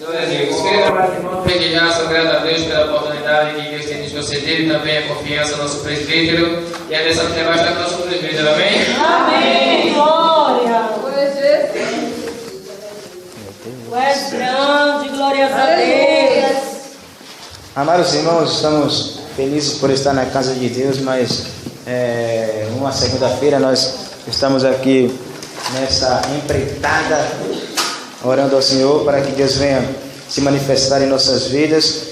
Glória a Deus. Querido amado irmão, desde já sou grato a Deus pela oportunidade que Deus tem nos concedido e também a confiança do nosso presbítero e a bênção que tem bastante do nosso presbítero. Amém? Amém. Glória. Tu és grande, glória a Deus. Amados irmãos, estamos felizes por estar na casa de Deus, mas uma segunda-feira nós estamos aqui nessa empreitada, orando ao Senhor para que Deus venha se manifestar em nossas vidas,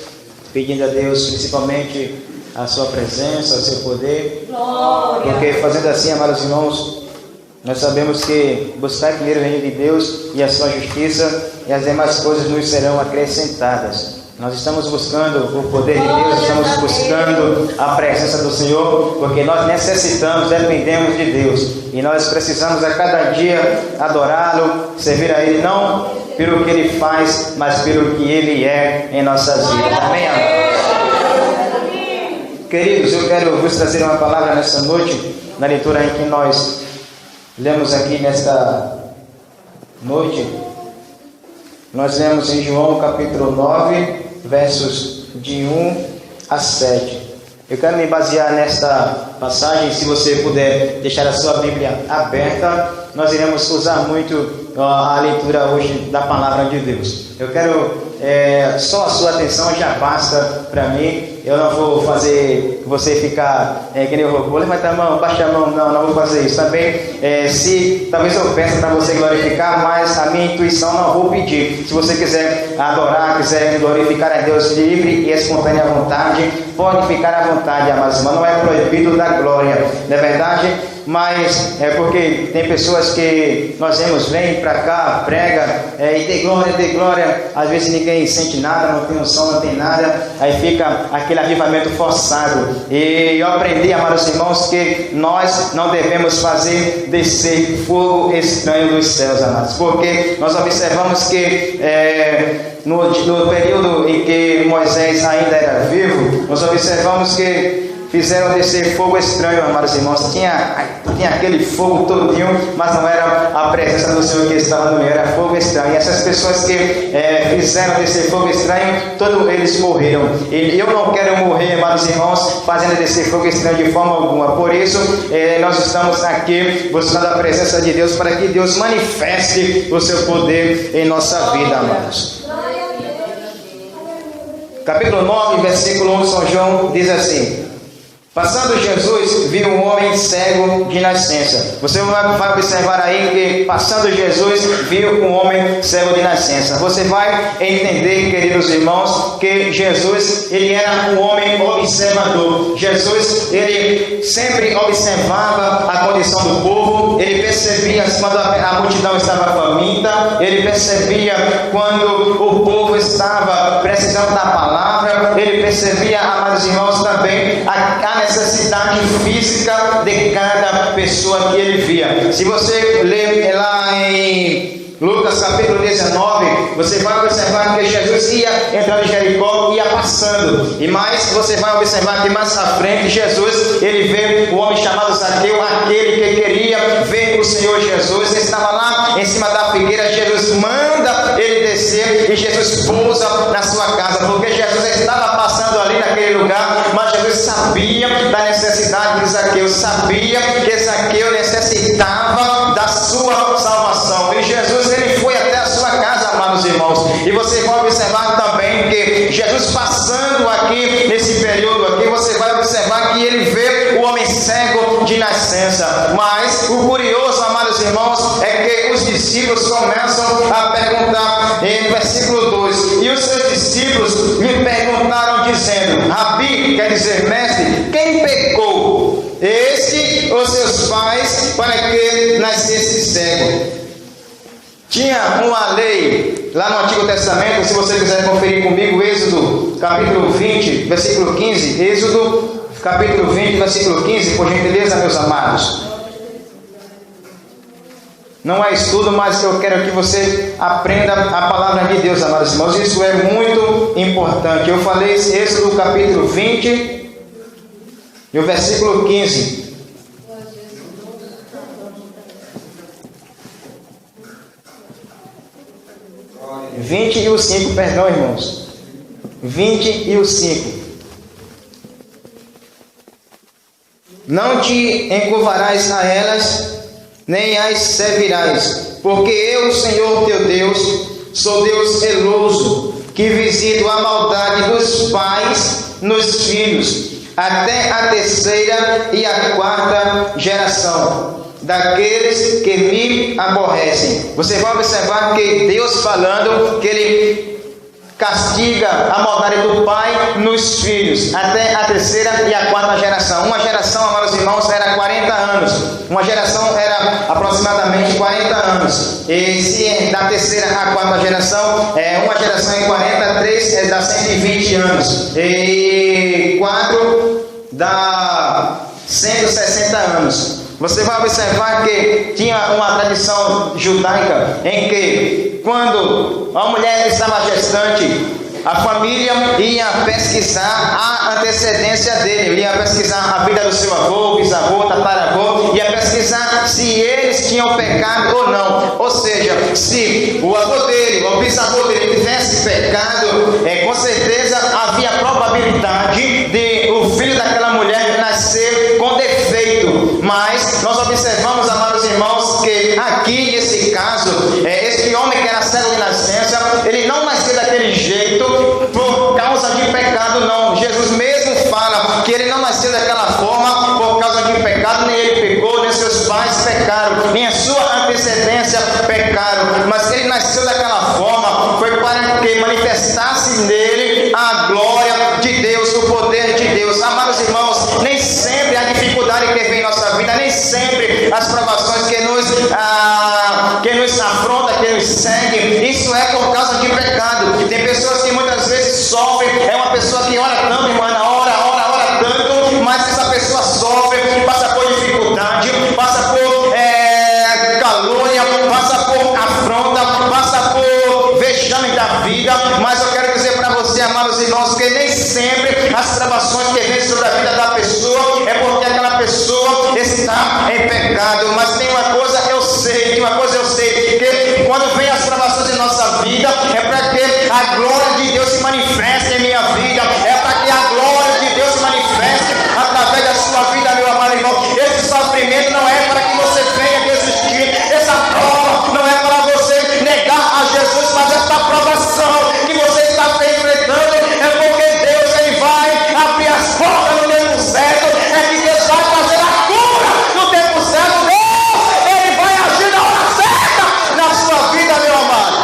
pedindo a Deus principalmente a sua presença, o seu poder. Glória. Porque fazendo assim, amados irmãos, nós sabemos que buscar primeiro o reino de Deus e a sua justiça, e as demais coisas nos serão acrescentadas. Nós estamos buscando o poder de Deus, estamos buscando a presença do Senhor, porque nós necessitamos, dependemos de Deus, e nós precisamos a cada dia adorá-lo, servir a Ele, não pelo que Ele faz, mas pelo que Ele é em nossas vidas. Amém? Queridos, eu quero vos trazer uma palavra nessa noite, na leitura em que nós lemos aqui nesta noite. Nós lemos em João capítulo 9, versos de 1 a 7. Eu quero me basear nesta passagem. Se você puder deixar a sua Bíblia aberta, nós iremos usar muito a leitura hoje da palavra de Deus. Eu quero, só a sua atenção já basta para mim. Eu não vou fazer você ficar que nem eu vou levantar a mão, baixar a mão, não vou fazer isso também. Se talvez eu peça para você glorificar, mas a minha intuição não vou pedir. Se você quiser adorar, quiser glorificar a Deus livre e espontânea vontade, pode ficar à vontade, amados irmãos. Não é proibido da glória, não é verdade? Mas é porque tem pessoas que nós vemos, vem para cá, prega, e dê glória, às vezes ninguém sente nada, não tem unção, não tem nada, aí fica aquele avivamento forçado. E eu aprendi, amados irmãos, que nós não devemos fazer descer fogo estranho dos céus, amados, porque nós observamos que no período em que Moisés ainda era vivo, nós observamos que fizeram descer fogo estranho, amados irmãos. Tinha aquele fogo todinho, mas não era a presença do Senhor que estava no meio, era fogo estranho. E essas pessoas que fizeram descer fogo estranho, todos eles morreram. E eu não quero morrer, amados irmãos, fazendo descer fogo estranho de forma alguma. Por isso, nós estamos aqui buscando a presença de Deus, para que Deus manifeste o seu poder em nossa vida, amados. Capítulo 9, versículo 1, São João diz assim: passando Jesus, viu um homem cego de nascença. Você vai observar aí que passando Jesus, viu um homem cego de nascença. Você vai entender, queridos irmãos, que Jesus, ele era um homem observador. Jesus, ele sempre observava a condição do povo. Ele percebia quando a multidão estava faminta. Ele percebia quando o povo estava precisando da palavra. Ele percebia, amados irmãos, também a necessidade física de cada pessoa que ele via. Se você ler lá em Lucas capítulo 19, você vai observar que Jesus ia entrar em Jericó e ia passando. E mais, você vai observar que mais à frente, Jesus, ele vê o homem chamado Zaqueu, aquele que queria ver o Senhor Jesus. Ele estava lá em cima da figueira. Jesus manda ele descer e Jesus pousa na sua casa, porque Jesus estava passando ali naquele lugar, mas Jesus sabia da necessidade de Zaqueu, sabia que Zaqueu necessitava da sua salvação. E Jesus, ele foi até a sua casa, amados irmãos. E você vai observar também que Jesus passando aqui, nesse período aqui, você vai observar que ele vê o homem cego de nascença. Mas o curioso, amados irmãos, é que os discípulos começam a perguntar em versículo 2: e os seus discípulos lhe perguntaram dizendo: Rabi, quer dizer mestre, quem pecou, este ou seus pais, para que nascesse cego? Tinha uma lei lá no Antigo Testamento, se você quiser conferir comigo, Êxodo capítulo 20, versículo 15, Êxodo capítulo 20, versículo 15, por gentileza, meus amados. Não é estudo, mas eu quero que você aprenda a palavra de Deus, amados irmãos. Isso é muito importante. Eu falei Êxodo capítulo 20 e o versículo 15. 20 e o 5, perdão, irmãos. 20 e o 5. Não te encurvarás a elas, nem as servirás, porque eu, Senhor teu Deus, sou Deus zeloso, que visito a maldade dos pais nos filhos, até a terceira e a quarta geração daqueles que me aborrecem. Você vai observar que Deus falando que Ele castiga a maldade do pai nos filhos, até a terceira e a quarta geração. Uma geração, amados irmãos, era 40 anos. Uma geração era aproximadamente 40 anos. E se da terceira à quarta geração, uma geração em 40, 3 dá 120 anos. E 4 dá 160 anos. Você vai observar que tinha uma tradição judaica em que, quando a mulher estava gestante, a família ia pesquisar a antecedência dele, ia pesquisar a vida do seu avô, bisavô, tataravô, ia pesquisar se eles tinham pecado ou não. Ou seja, se o avô dele, o bisavô dele tivesse pecado, com certeza havia probabilidade de o filho daquela mulher nascer com defeito. Mas nós observamos, amados irmãos, que aqui nesse caso, esse homem que era cego de nascença, ele não nasceu daquele jeito por causa de pecado, não. Jesus mesmo fala que ele não nasceu daquela forma por causa de pecado, nem ele pecou, nem seus pais pecaram, nem a sua antecedência pecaram, mas ele nasceu daquela forma, foi para que manifestasse nele a glória de Deus, o poder de Deus. Amados irmãos, nem sempre a dificuldade que vem em nossa vida, nem sempre as provações que nos afronta, que nos segue, isso é por causa de pecado. Tem pessoas que muitas vezes sofrem, é uma pessoa que ora tanto, irmã, ora tanto, mas essa pessoa sofre, passa por dificuldade, passa por calúnia, passa por afronta, passa por vexame da vida. Mas eu quero dizer para você, amados irmãos, que nem sempre as provações que vêm sobre a vida da pessoa é porque aquela pessoa está em pecado. Mas tem uma coisa eu sei, que quando vem as provações em nossa vida, é para que a glória de Deus se manifeste em minha vida, é para que a glória de Deus se manifeste através da sua vida, meu amado irmão. Esse sofrimento não é para que você venha desistir, essa prova não é para você negar a Jesus, mas essa provação que você está enfrentando é porque Deus ele vai abrir as portas no tempo certo, é que Deus vai fazer a cura no tempo certo. Deus, ele vai agir na hora certa na sua vida, meu amado.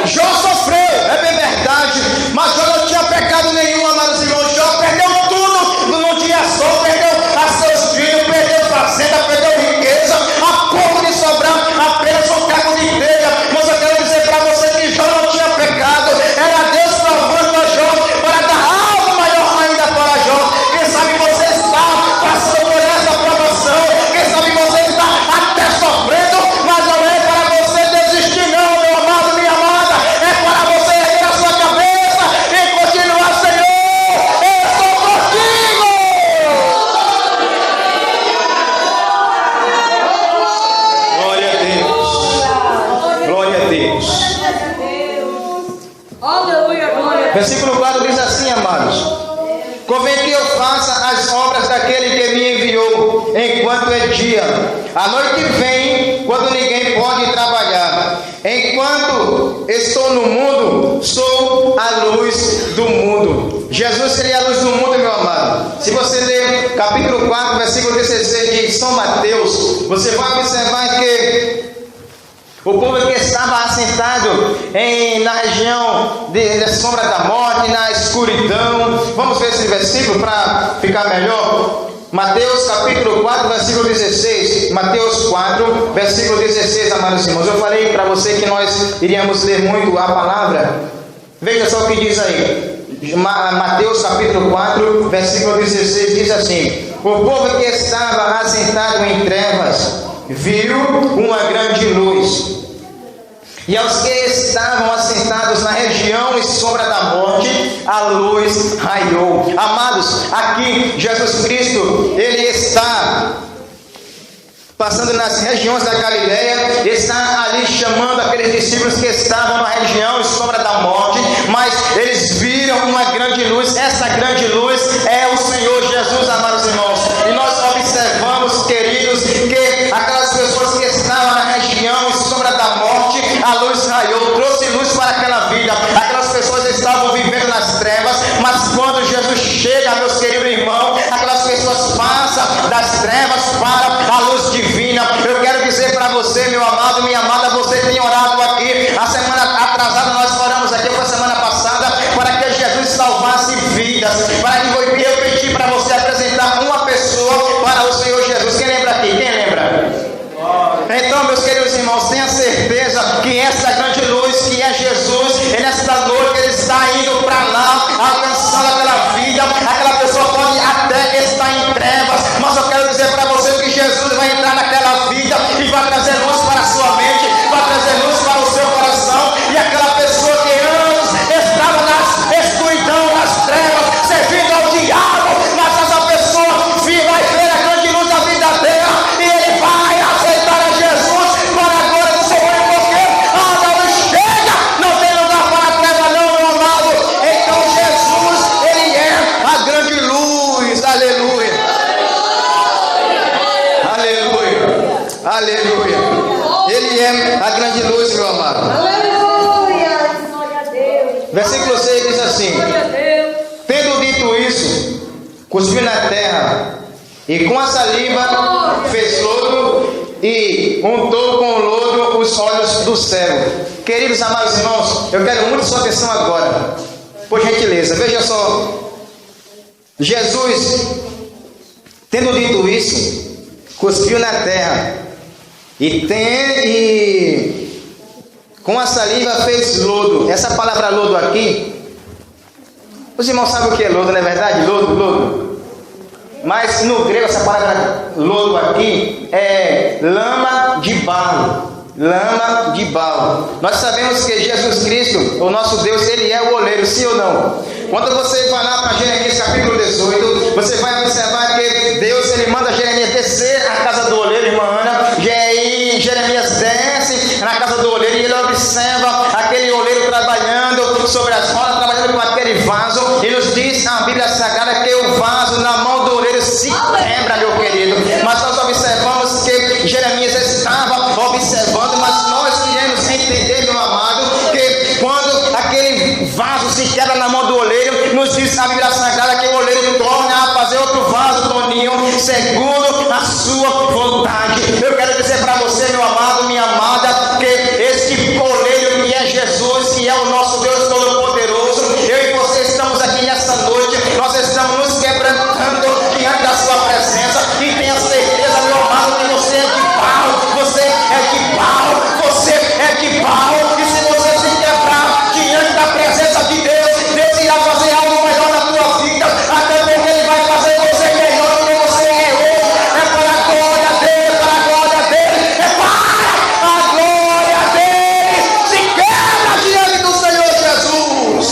Jó sofreu, é bem verdade, mas Jó não tinha pecado nenhum, amados irmãos. Jó perdeu tudo, não tinha sol, perdeu a seus filhos, perdeu fazenda, perdeu riqueza, a pouco de sobrar apenas um caco de telha. Mas eu quero dizer para você que Jó não tinha pecado, era Deus provando a Jó para dar algo maior ainda para Jó. Quem sabe você está passando por essa provação, quem sabe você está até sofrendo, mas não é para você desistir não, meu amado, minha amada, é para você erguer a sua cabeça e continuar, Senhor, eu estou contigo. Glória a Deus, glória a Deus. Aleluia, glória. Versículo 4 diz assim, amados: convém que eu faça as obras daquele que me enviou, enquanto é dia. A noite vem, quando ninguém pode trabalhar. Enquanto estou no mundo, sou a luz do mundo. Jesus seria a luz do mundo, meu amado. Se você ler capítulo 4, versículo 16 de São Mateus, você vai observar que o povo que estava assentado na região da sombra da morte, na escuridão. Vamos ver esse versículo para ficar melhor. Mateus capítulo 4, versículo 16. Mateus 4, versículo 16, amados irmãos. Eu falei para você que nós iríamos ler muito a palavra. Veja só o que diz aí. Mateus capítulo 4, versículo 16 diz assim: o povo que estava assentado em trevas viu uma grande luz, e aos que estavam assentados na região e sombra da morte, a luz raiou. Amados, aqui Jesus Cristo, ele está passando nas regiões da Galileia, está ali chamando aqueles discípulos que estavam na região e sombra da morte, mas eles viram uma grande luz. Essa grande luz é o Senhor Jesus, amados irmãos. E nós observamos, queridos, que aquelas pessoas que estavam na região e sombra da morte, a luz raiou, trouxe luz para aquela vida. Aquelas pessoas estavam vivendo nas trevas, mas quando Jesus chega, meus queridos irmãos, aquelas pessoas passam das trevas para a luz divina. Eu quero dizer para você, meu amado, minha amada, você tem orado aqui. A semana atrasada nós oramos aqui, foi a semana passada, para que Jesus salvasse vidas. Para que eu pedi para você apresentar uma pessoa para o Senhor Jesus. Quem lembra aqui? Quem lembra? Então, meus queridos irmãos, tenha certeza que essa grande luz, que é Jesus, nesta noite ele está indo para lá, alcançando aquela vida. Aquela pessoa pode até estar em trevas, mas eu quero dizer para você que Jesus vai entrar naquela vida e vai trazer luz para a sua mente, vai trazer luz para o seu coração. E aquela pessoa que anos estava na escuridão, nas trevas, servindo ao diabo, mas essa pessoa vai ver a grande luz da vida dela e ele vai aceitar a Jesus para a glória do Senhor, porque a luz chega, não tem lugar para a treva não, meu amado. Então Jesus, ele é a grande luz. Aleluia, aleluia, aleluia. Ele é a grande luz, meu amado. Aleluia. Glória a Deus. Versículo 6 diz assim: Glória a Deus. tendo dito isso, cuspiu na terra, e com a saliva fez lodo, e untou com o lodo os olhos do cego. Queridos amados irmãos, eu quero muito sua atenção agora, por gentileza. Veja só, Jesus, tendo dito isso, cuspiu na terra, e com a saliva fez lodo. Essa palavra lodo aqui, os irmãos sabem o que é lodo, não é verdade? Lodo. Mas no grego essa palavra lodo aqui é lama de barro. Lama de barro. Nós sabemos que Jesus Cristo, o nosso Deus, ele é o oleiro, sim ou não? Quando você vai lá para Jeremias capítulo 18, você vai observar que Deus, ele manda Jeremias descer à casa do oleiro, irmã Ana. E aí Jeremias desce na casa do oleiro e ele observa aquele oleiro trabalhando sobre as rodas, trabalhando com aquele vaso, e nos diz a Bíblia Sagrada que o vaso na mão do oleiro se quebra, meu querido. Mas nós observamos que Jeremias estava observando, mas nós iremos entender, meu amado, que quando aquele vaso se quebra na mão do oleiro, nos diz a Bíblia Sagrada que o oleiro torna a fazer outro vaso, Toninho, segundo a sua vontade. Eu quero dizer para você, meu amado, minha amada, que esse oleiro que é Jesus, que é o nosso Deus Todo-Poderoso, eu e você estamos aqui nessa noite, nós estamos nos quebrantando diante da sua presença, e tenha certeza, meu amado, que você é de barro, você é de barro, você é de barro, e se você se quebrar diante da presença de Deus, Deus irá fazer algo melhor na tua vida, até porque ele vai fazer você melhor do que você é hoje. É para a glória dele, para a glória dele, é para a glória dele. Se quebra diante do Senhor Jesus.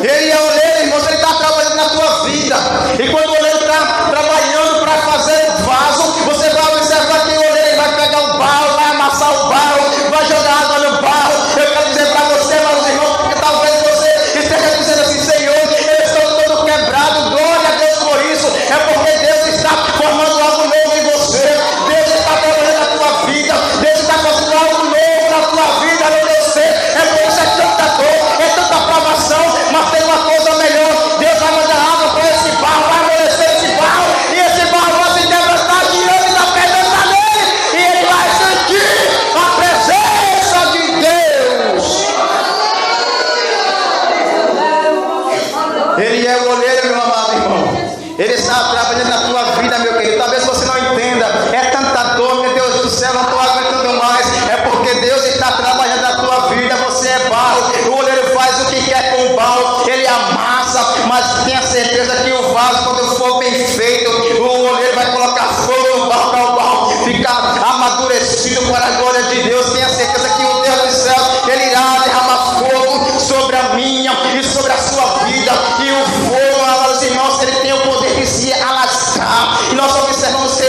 Ele é o oleiro, irmãos, ele está trabalhando na tua vida, e quando o oleiro está trabalhando para fazer o vaso, você vai observar que o oleiro vai pegar o barro, vai amassar o barro, vai jogar água no barro. Eu quero dizer para você, meus irmãos, porque talvez você esteja dizendo assim: Senhor, eu estou todo quebrado, glória a Deus por isso. É porque Deus está formando algo novo em você, Deus está trabalhando na tua vida, Deus está fazendo algo novo na tua vida, não eu sei. É por isso é tanta dor, é tanta provação, mas tem uma coisa melhor. Deus vai mandar água para esse barro, vai amolecer esse barro, e esse barro vai se quebrantar diante da presença dele, e ele vai sentir a presença de Deus. Ele é o oleiro, meu amado irmão. Ele está trabalhando na tua vida, meu querido. Talvez você não entenda. É tanta dor, meu Deus do céu, não estou aguentando mais. É porque Deus está trabalhando na tua vida. Você é barro. O oleiro faz o que quer com o barro. Ele amassa, mas tenha certeza que o vaso, quando for bem feito, o oleiro vai colocar fogo no barro para o barro ficar amadurecido para a glória de Deus. Tenha certeza que o Deus do céu, ele irá derramar fogo sobre a minha e sobre a sua vida. E o fogo, amados irmãos, ele tem o poder de se alascar. E nós observamos que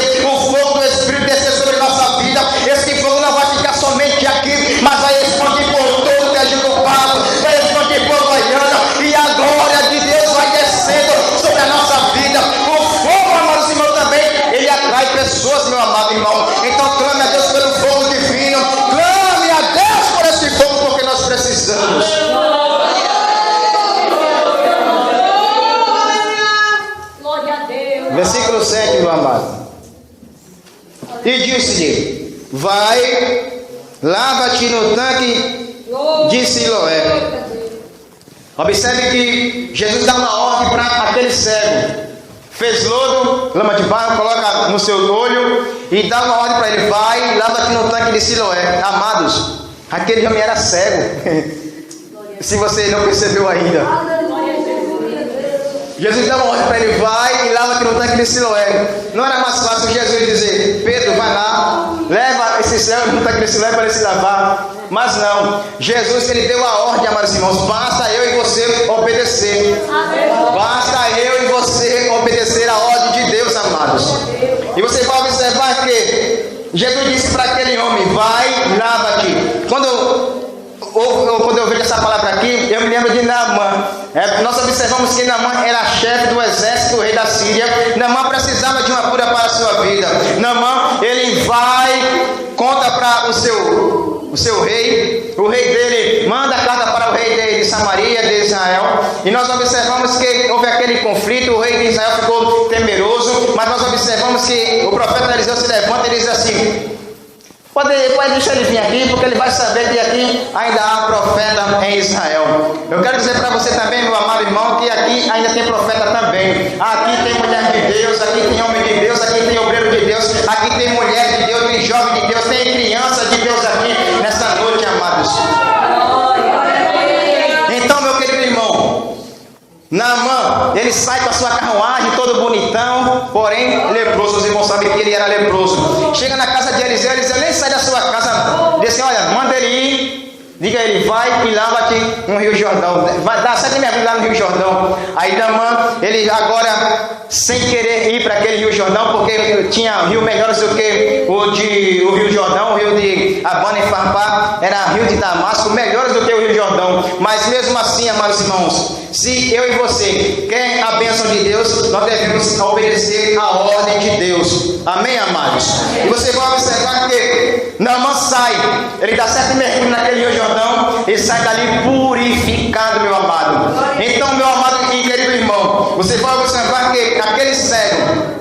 pessoas, meu amado irmão. Então clame a Deus pelo fogo divino. Clame a Deus por esse fogo, porque nós precisamos. Glória a Deus. Versículo 7, meu amado. E disse-lhe: vai, lava-te no tanque de Siloé. Observe que Jesus dá uma ordem para aquele cego. Fez lodo, lama de barro, coloca no seu olho e dá uma ordem para ele: vai, lava-te no tanque de Siloé. Amados, aquele homem era cego. Se você não percebeu ainda. Jesus dá uma ordem para ele: vai e lava-te no tanque de Siloé. Não era mais fácil Jesus dizer: Pedro, vai lá, leva esse cego no tanque de Siloé para ele se lavar? Mas não, Jesus, ele deu a ordem, amados irmãos: basta eu e você obedecer. Basta eu e você obedecer a ordem de Deus, amados. E você vai observar que Jesus disse para aquele homem: vai, lava-te. Quando eu vejo essa palavra aqui, eu me lembro de Naamã. Nós observamos que Naamã era chefe do exército do rei da Síria. Naamã precisava de uma cura para a sua vida. Naamã, ele vai, conta para o seu rei. O rei dele manda carta para o rei de Samaria, de Israel. E nós observamos que houve aquele conflito. O rei de Israel ficou temeroso. Mas nós observamos que o profeta Eliseu se levanta e diz assim: Pode deixar ele vir aqui, porque ele vai saber que aqui ainda há profeta em Israel. Eu quero dizer para você também, meu amado irmão, que aqui ainda tem profeta também. Aqui tem mulher de Deus, aqui tem homem de Deus, aqui tem obreiro de Deus, aqui tem mulher de Deus, tem jovem de Deus, tem criança de Deus aqui nessa noite, amados. Então, meu querido irmão, Naamã, ele sai com a sua carruagem todo bonitão, porém leproso. Os irmãos sabem que ele era leproso. Chega na casa de Eliseu, Eliseu nem sai da sua casa. Diz assim: olha, manda ele ir, diga a ele: vai e lava-te no Rio Jordão. Vai dar 7 mergulhos lá no Rio Jordão. Aí Naamã, ele agora, sem querer ir para aquele Rio Jordão, porque tinha rio melhores do que o Rio Jordão, o rio de Abana e Farpá, era rio de Damasco, melhores do que o Rio Jordão. Mas mesmo assim, amados irmãos, se eu e você quer a bênção de Deus, nós devemos obedecer a ordem de Deus. Amém, amados? E você vai observar que Naamã sai, ele dá 7 mergulhos naquele Rio Jordão e sai dali purificado, meu amado. Então, meu amado e querido irmão, você vai observar que aquele cego,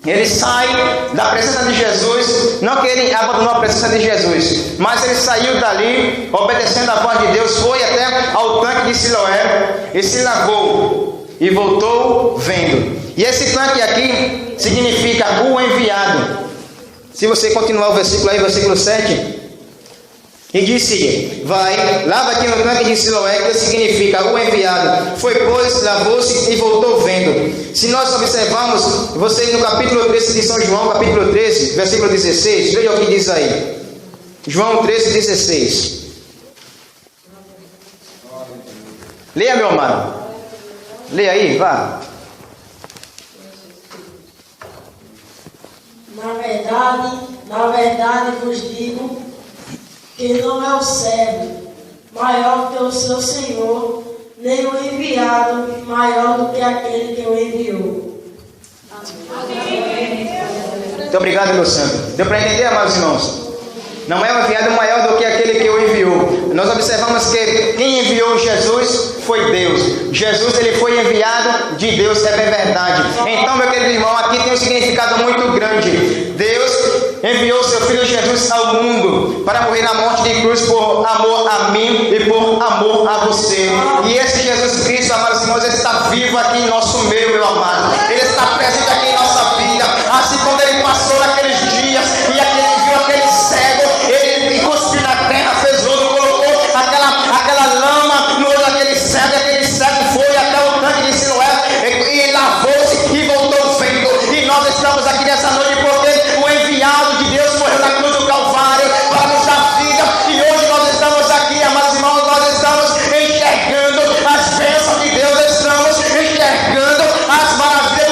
ele sai da presença de Jesus. Não que ele abandonou a presença de Jesus, mas ele saiu dali, obedecendo a voz de Deus, foi até ao tanque de Siloé e se lavou e voltou vendo. E esse tanque aqui significa o enviado. Se você continuar o versículo aí, versículo 7, e disse: vai, lava-te no tanque de Siloé, que significa o enviado. Foi, pois, lavou-se e voltou vendo. Se nós observarmos, você no capítulo 13 de São João, capítulo 13, versículo 16, veja o que diz aí. João 13, 16. Leia, meu amado. Leia aí, vá. Na verdade vos digo que não é o servo maior que o seu senhor, nem o enviado maior do que aquele que o enviou. Muito obrigado, meu santo. Deu para entender, amados irmãos? Não é um enviado maior do que aquele que o enviou. Nós observamos que quem enviou Jesus foi Deus. Jesus, ele foi enviado de Deus, é bem verdade. Então, meu querido irmão, aqui tem um significado muito grande. Deus enviou seu Filho Jesus ao mundo para morrer na morte de cruz por amor a mim e por amor a você. E esse Jesus Cristo, amados irmãos, ele está vivo aqui em nosso meio, meu amado. Ele está presente aqui em nossa vida. Assim como ele passou naqueles dias e aquele viu aquele cego, ele cuspiu na terra, fez lodo, colocou aquela lama no olho daquele cego foi até o tanque de Siloé e lavou-se e voltou vendo. E nós estamos aqui nessa noite porque o enviado de Deus morreu na cruz do Calvário para nos dar vida. E hoje nós estamos aqui, amados irmãos, nós estamos enxergando as bênçãos de Deus, estamos enxergando as maravilhas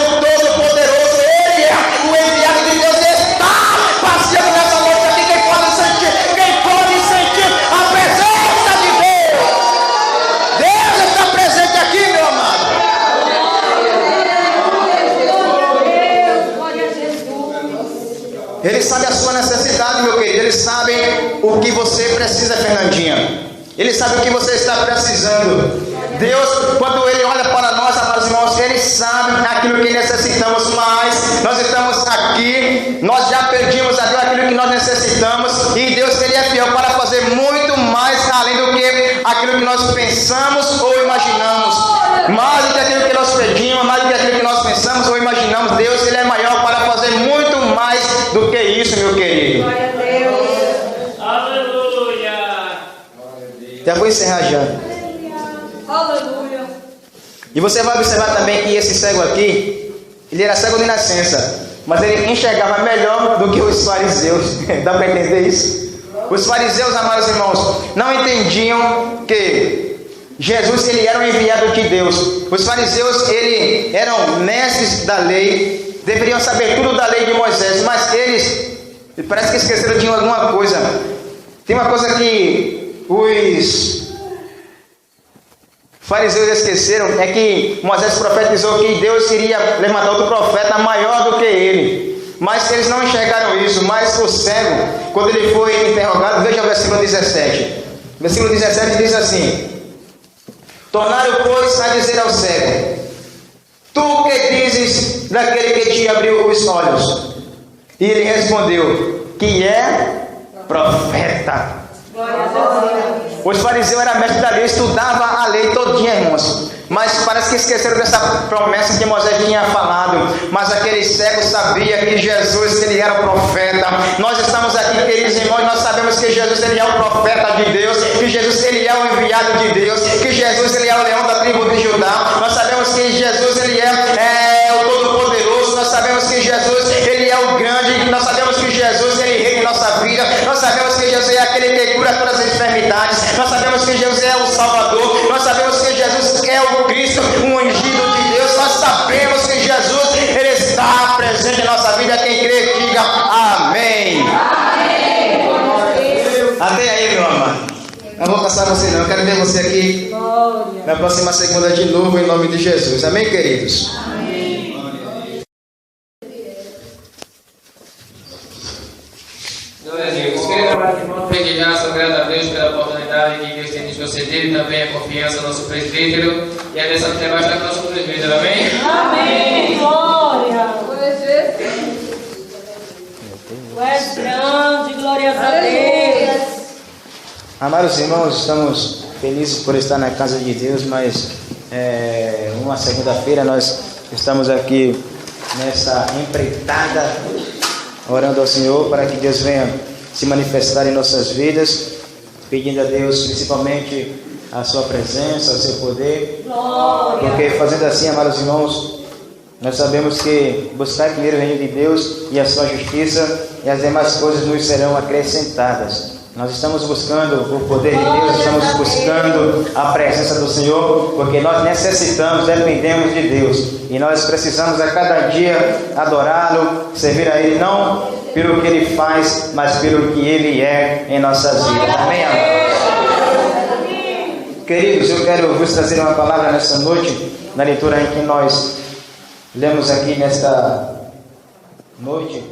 Ele sabe a sua necessidade, meu querido. Ele sabe o que você precisa, Fernandinha. Ele sabe o que você está precisando. Deus, quando Ele olha para nós, amados irmãos, Ele sabe aquilo que necessitamos, mas nós estamos aqui, nós já pedimos a Deus aquilo que nós necessitamos, e Deus, Ele é fiel para fazer muito mais além do que aquilo que nós pensamos ou imaginamos. Mais do que aquilo que nós pedimos, mais do que aquilo que nós pensamos ou imaginamos, Deus, Ele é maior para fazer muito mais do que isso, meu querido. Glória a Deus. Aleluia. Já vou encerrar já. Aleluia. E você vai observar também que esse cego aqui, ele era cego de nascença, mas ele enxergava melhor do que os fariseus. Dá para entender isso? Os fariseus, amados irmãos, não entendiam que Jesus, ele era o enviado de Deus. Os fariseus, eles eram mestres da lei, deveriam saber tudo da lei de Moisés, mas eles parece que esqueceram de alguma coisa. Tem uma coisa que os fariseus esqueceram, é que Moisés profetizou que Deus iria levantar outro profeta maior do que ele. Mas eles não enxergaram isso. Mas o cego, quando ele foi interrogado, veja o versículo 17. O versículo 17 diz assim: tornaram, pois, a dizer ao cego: tu que dizes daquele que te abriu os olhos? E ele respondeu: que é profeta. Glória a Deus. Os fariseus eram mestres da lei, estudavam a lei todinha, irmãos. Mas parece que esqueceram dessa promessa que Moisés tinha falado. Mas aquele cego sabia que Jesus, ele era o profeta. Nós estamos aqui, queridos irmãos, nós sabemos que Jesus, ele é o profeta de Deus, que Jesus, ele é o enviado de Deus, que Jesus, ele é o leão da tribo de Judá. Nós sabemos que Jesus, ele é o Todo-Poderoso. Nós sabemos que Jesus, ele é o grande. Nós sabemos que Jesus, ele reina em nossa vida. Nós sabemos que Jesus é aquele que cura todas as enfermidades. Nós sabemos que Jesus é o Salvador. Nós sabemos que Jesus é o Cristo, o ungido de Deus. Nós sabemos que Jesus, ele está presente em nossa vida. Quem crê, diga amém. Amém. Até aí, meu amado. Não vou cansar você não. Eu quero ver você aqui Glória. na próxima segunda de novo, em nome de Jesus. Amém, queridos? Glória a Deus. Querido amado irmão, pedir sua grata a Deus pela oportunidade que Deus tem nos concedido e também a confiança do nosso presbítero. E a bênção que tem bastante do nosso presbítero. Amém? Amém. Glória. Tu és grande, glórias a Deus. Amados irmãos, estamos felizes por estar na casa de Deus, mas uma segunda-feira nós estamos aqui nessa empreitada, orando ao Senhor para que Deus venha se manifestar em nossas vidas, pedindo a Deus principalmente a sua presença, o seu poder, Glória. porque fazendo assim, amados irmãos, nós sabemos que buscar primeiro o reino de Deus e a sua justiça, e as demais coisas nos serão acrescentadas. Nós estamos buscando o poder de Deus, estamos buscando a presença do Senhor, porque nós necessitamos, dependemos de Deus, e nós precisamos a cada dia adorá-lo, servir a Ele, não pelo que Ele faz, mas pelo que Ele é em nossas vidas. Amém, amados? Queridos, eu quero vos trazer uma palavra nessa noite, na leitura em que nós lemos aqui nesta noite.